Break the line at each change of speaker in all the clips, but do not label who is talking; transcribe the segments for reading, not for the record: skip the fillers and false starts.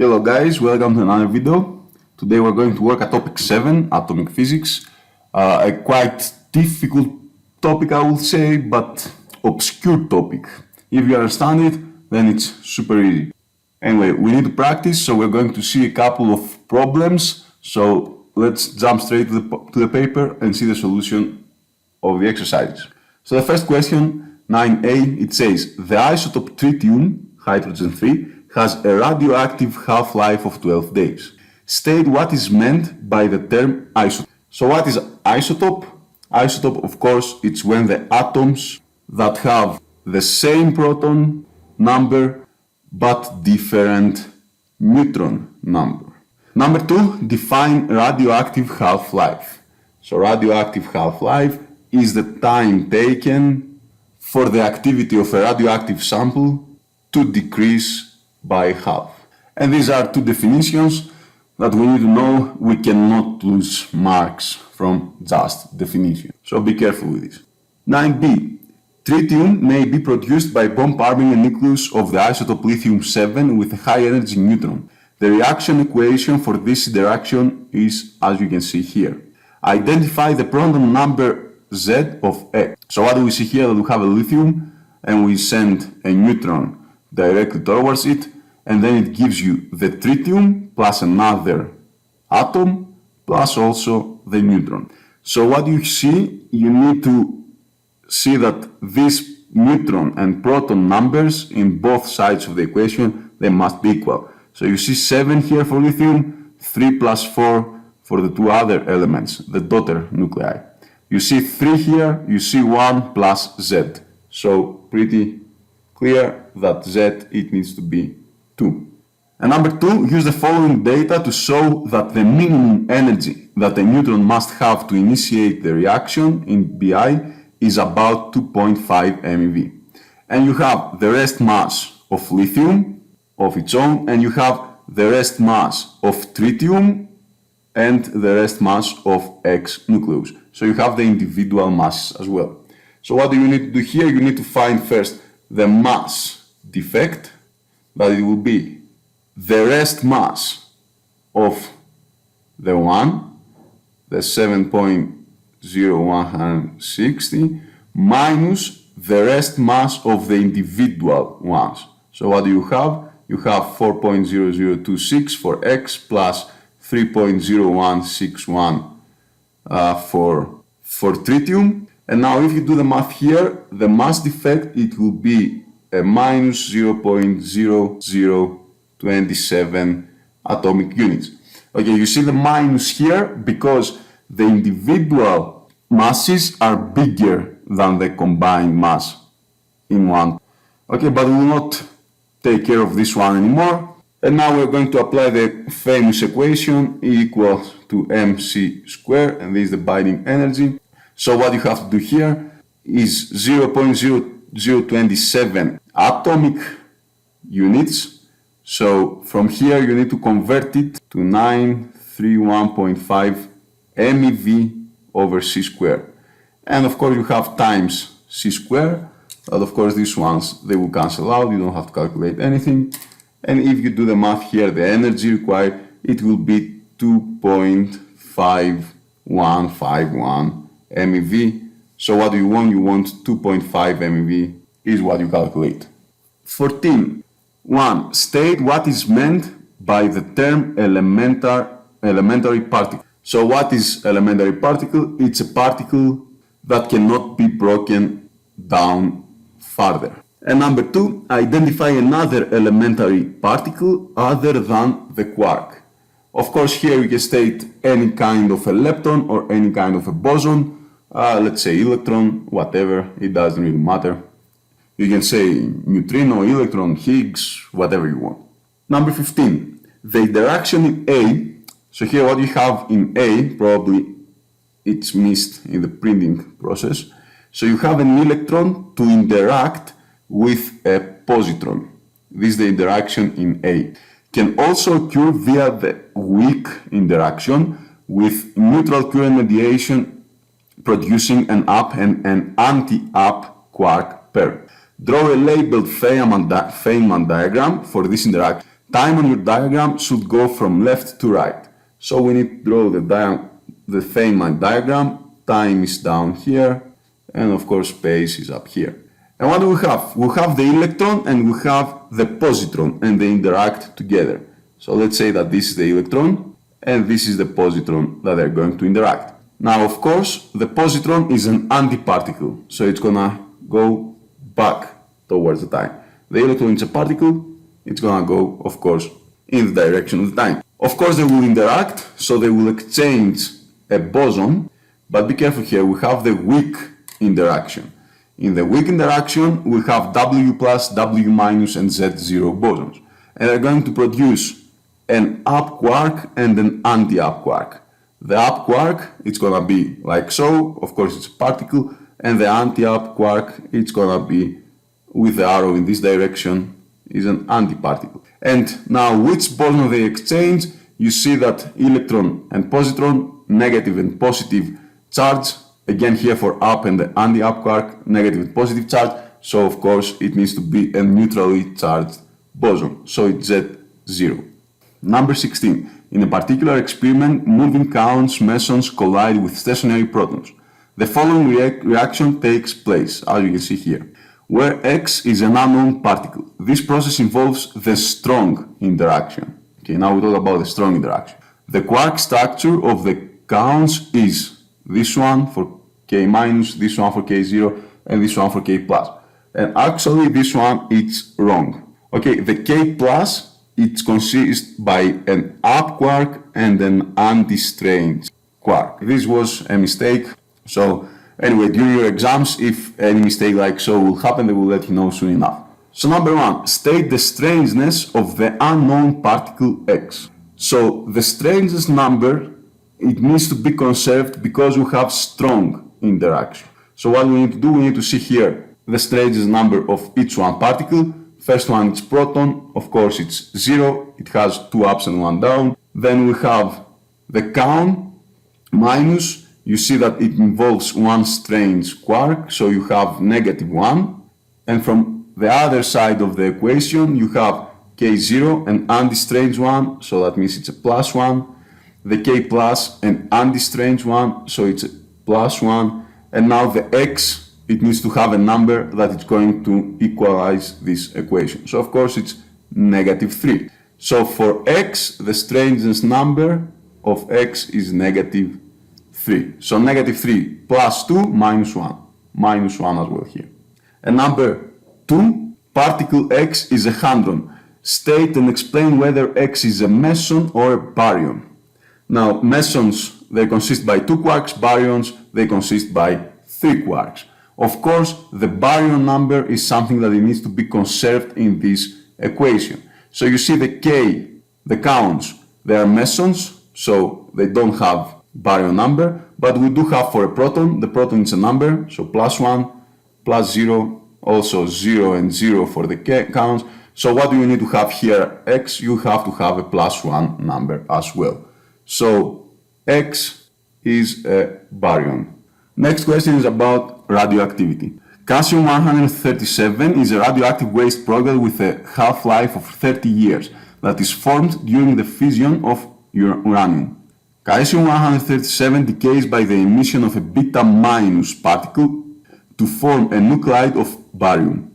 Hello guys, welcome to another video. Today we're going to work at topic 7, atomic physics. A quite difficult topic I would say, but obscure topic. If you understand it, then it's super easy. Anyway, we need to practice, so we're going to see a couple of problems. So let's jump straight to the paper and see the solution of the exercises. So the first question, 9a, it says, the isotope tritium, hydrogen 3, has a radioactive half-life of 12 days. State what is meant by the term isotope. So what is isotope? Isotope, of course, it's when the atoms that have the same proton number but different neutron number. Number 2, define radioactive half-life. So radioactive half-life is the time taken for the activity of a radioactive sample to decrease by half. And these are two definitions that we need to know. We cannot lose marks from just definition. So be careful with this. 9b. Tritium may be produced by bomb-arming a nucleus of the isotope lithium-7 with a high energy neutron. The reaction equation for this interaction is as you can see here. Identify the proton number Z of X. So what do we see here? That we have a lithium and we send a neutron directly towards it, and then it gives you the tritium plus another atom plus also the neutron. So what you see, you need to see that these neutron and proton numbers in both sides of the equation, they must be equal. So you see 7 here for lithium, 3 plus 4 for the two other elements, the daughter nuclei. You see 3 here, you see 1 plus Z. So pretty clear that Z, it needs to be 2. And number 2, use the following data to show that the minimum energy that a neutron must have to initiate the reaction in Bi is about 2.5 MeV. And you have the rest mass of lithium of its own, and you have the rest mass of tritium and the rest mass of X nucleus. So you have the individual masses as well. So what do you need to do here? You need to find first the mass defect, that it will be the rest mass of the one, the 7.0160, minus the rest mass of the individual ones. So what do you have? You have 4.0026 for X plus 3.0161 for tritium. And now if you do the math here, the mass defect, it will be a minus 0.0027 atomic units. Okay, you see the minus here because the individual masses are bigger than the combined mass in one. Okay, but we will not take care of this one anymore. And now we're going to apply the famous equation E equals to mc squared, and this is the binding energy. So what you have to do here is 0.0027 atomic units. So from here you need to convert it to 931.5 MeV over c squared. And of course you have times c squared, but of course these ones, they will cancel out, you don't have to calculate anything. And if you do the math here, the energy required, it will be 2.5151 MeV. So what do you want? You want 2.5 MeV is what you calculate. 14. 1. State what is meant by the term elementary particle. So what is elementary particle? It's a particle that cannot be broken down further. And number 2, identify another elementary particle other than the quark. Of course, here you can state any kind of a lepton or any kind of a boson. Let's say electron, whatever, it doesn't really matter. You can say neutrino, electron, Higgs, whatever you want. Number 15, the interaction in A. So here what you have in A, probably it's missed in the printing process. So you have an electron to interact with a positron. This is the interaction in A. Can also occur via the weak interaction with neutral current mediation producing an up and an anti-up quark pair. Draw a labeled Feynman diagram for this interaction time on your diagram should go from left to right. So we need to draw the Feynman diagram. Time is down here, and of course space is up here. And what do we have? We have the electron and we have the positron, and they interact together. So let's say that this is the electron and this is the positron that they're going to interact. Now, of course, the positron is an antiparticle, so it's gonna go back towards the time. The electron is a particle, it's gonna go, of course, in the direction of the time. Of course, they will interact, so they will exchange a boson, but be careful here, we have the weak interaction. In the weak interaction, we have W plus, W minus, and Z0 bosons. And they're going to produce an up quark and an anti-up quark. The up quark, it's gonna be like so, of course it's a particle, and the anti-up quark, it's gonna be with the arrow in this direction, is an antiparticle. And now which boson they exchange, you see that electron and positron, negative and positive charge, again here for up and the anti-up quark, negative and positive charge, so of course it needs to be a neutrally charged boson, so it's Z0. Number 16. In a particular experiment, moving kaons mesons collide with stationary protons. The following reaction takes place, as you can see here, where X is an unknown particle. This process involves the strong interaction. Okay, now we talk about the strong interaction. The quark structure of the kaons is this one for K minus, this one for K0, and this one for K plus. And actually this one is wrong. Okay, the K plus, it consists by an up quark and an anti-strange quark. This was a mistake. So anyway, during your exams, if any mistake like so will happen, they will let you know soon enough. So number 1, state the strangeness of the unknown particle X. So the strangeness number, it needs to be conserved because we have strong interaction. So what we need to do, we need to see here the strangeness number of each one particle. First one is proton, of course it's 0, it has 2 ups and 1 down. Then we have the kaon minus, you see that it involves one strange quark, so you have negative 1. And from the other side of the equation you have K0, an anti-strange one, so that means it's a plus 1. The K plus, an anti-strange one, so it's a plus 1. And now the X, it needs to have a number that is going to equalize this equation. So of course it's negative 3. So for X, the strangeness number of X is negative 3. So negative 3 plus 2 minus 1. Minus 1 as well here. And number 2, particle X is a hadron. State and explain whether X is a meson or a baryon. Now mesons, they consist by 2 quarks, baryons, they consist by 3 quarks. Of course, the baryon number is something that it needs to be conserved in this equation. So you see the K, the kaons, they are mesons, so they don't have baryon number, but we do have for a proton, the proton is a number, so plus 1, plus 0, also 0 and 0 for the kaons. So what do you need to have here? X, you have to have a plus 1 number as well. So X is a baryon. Next question is about radioactivity. Caesium-137 is a radioactive waste product with a half-life of 30 years that is formed during the fission of uranium. Caesium-137 decays by the emission of a beta- particle to form a nuclide of barium.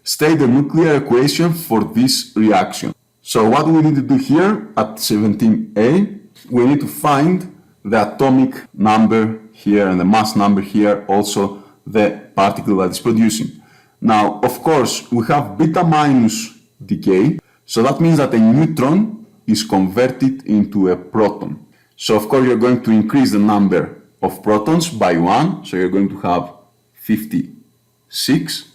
State the nuclear equation for this reaction. So what we need to do here at 17a, we need to find the atomic number here and the mass number here, also the particle that is producing. Now, of course, we have beta- decay, so that means that a neutron is converted into a proton. So, of course, you're going to increase the number of protons by 1, so you're going to have 56.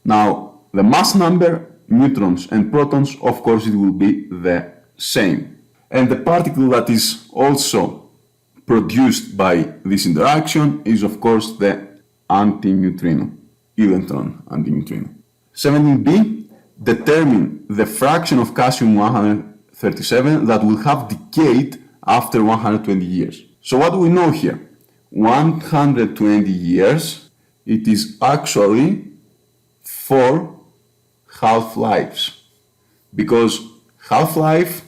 Now, the mass number, neutrons and protons, of course, it will be the same. And the particle that is also produced by this interaction is, of course, the antineutrino, electron antineutrino. 17b, determine the fraction of Caesium-137 that will have decayed after 120 years. So what do we know here? 120 years, it is actually 4 half-lives, because half-life,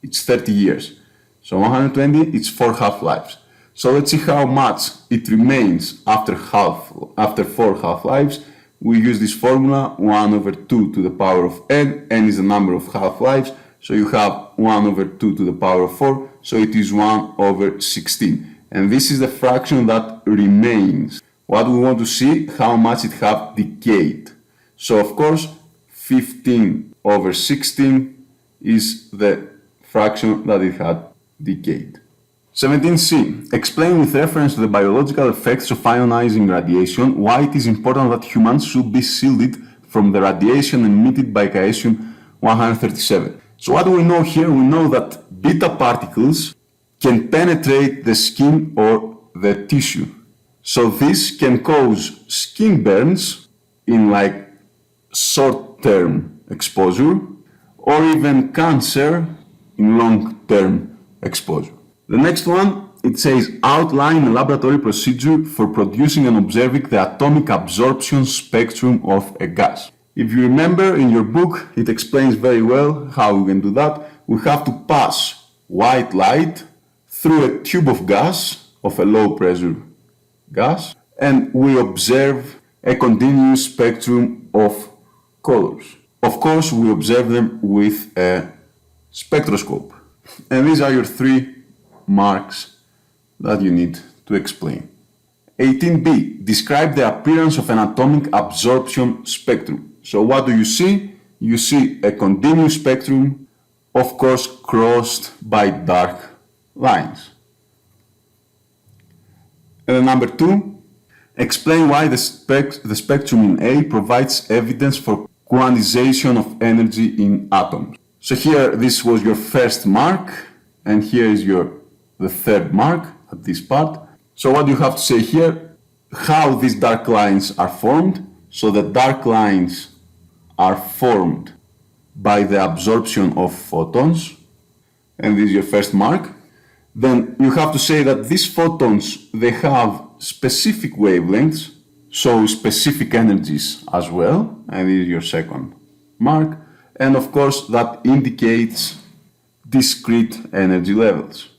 it's 30 years. So 120, it's 4 half-lives. So let's see how much it remains after 4 half-lives. We use this formula, 1 over 2 to the power of n. N is the number of half-lives. So you have 1 over 2 to the power of 4. So it is 1 over 16. And this is the fraction that remains. What we want to see, how much it have decayed. So of course, 15 over 16 is the fraction that it had decayed. 17c. Explain with reference to the biological effects of ionizing radiation why it is important that humans should be shielded from the radiation emitted by Ca-137. So what do we know here? We know that beta particles can penetrate the skin or the tissue. So this can cause skin burns in like short-term exposure or even cancer in long-term exposure. The next one, it says outline a laboratory procedure for producing and observing the atomic absorption spectrum of a gas. If you remember in your book, it explains very well how we can do that. We have to pass white light through a tube of gas, of a low pressure gas, and we observe a continuous spectrum of colors. Of course, we observe them with a spectroscope. And these are your 3 marks that you need to explain. 18b. Describe the appearance of an atomic absorption spectrum. So what do you see? You see a continuous spectrum, of course crossed by dark lines. And then number 2, explain why the spectrum in A provides evidence for quantization of energy in atoms. So here, this was your first mark, and here is the third mark at this part. So what you have to say here, how these dark lines are formed. So the dark lines are formed by the absorption of photons, and this is your first mark. Then you have to say that these photons, they have specific wavelengths, so specific energies as well, and this is your second mark. And of course that indicates discrete energy levels.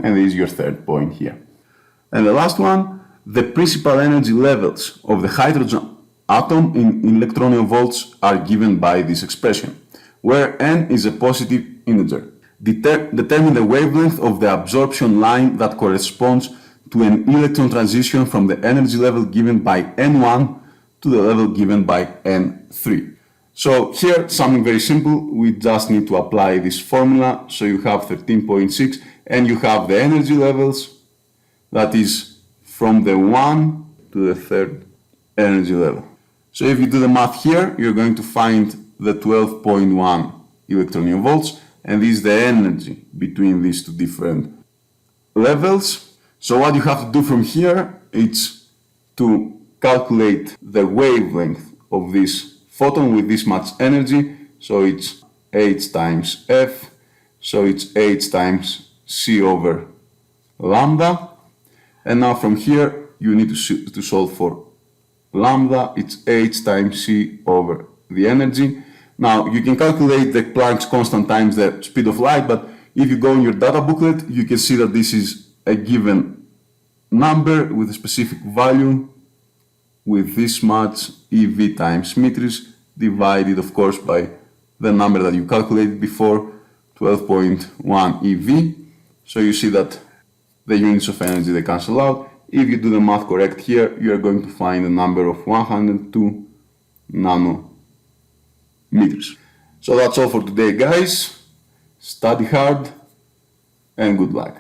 And this is your third point here. And the last one, the principal energy levels of the hydrogen atom in electronvolts are given by this expression, where n is a positive integer. Determine the wavelength of the absorption line that corresponds to an electron transition from the energy level given by n1 to the level given by n3. So here, something very simple, we just need to apply this formula. So you have 13.6 and you have the energy levels, that is from the 1 to the 3rd energy level. So if you do the math here, you're going to find the 12.1 electronvolts, and this is the energy between these 2 different levels. So what you have to do from here is to calculate the wavelength of this photon with this much energy. So it's h times f, so it's h times c over lambda. And now from here you need to solve for lambda. It's h times c over the energy. Now you can calculate the Planck's constant times the speed of light, but if you go in your data booklet, you can see that this is a given number with a specific value with this much EV times meters, divided of course by the number that you calculated before, 12.1 EV. So you see that the units of energy, they cancel out. If you do the math correct here, you are going to find a number of 102 nanometers. So that's all for today, guys. Study hard and good luck.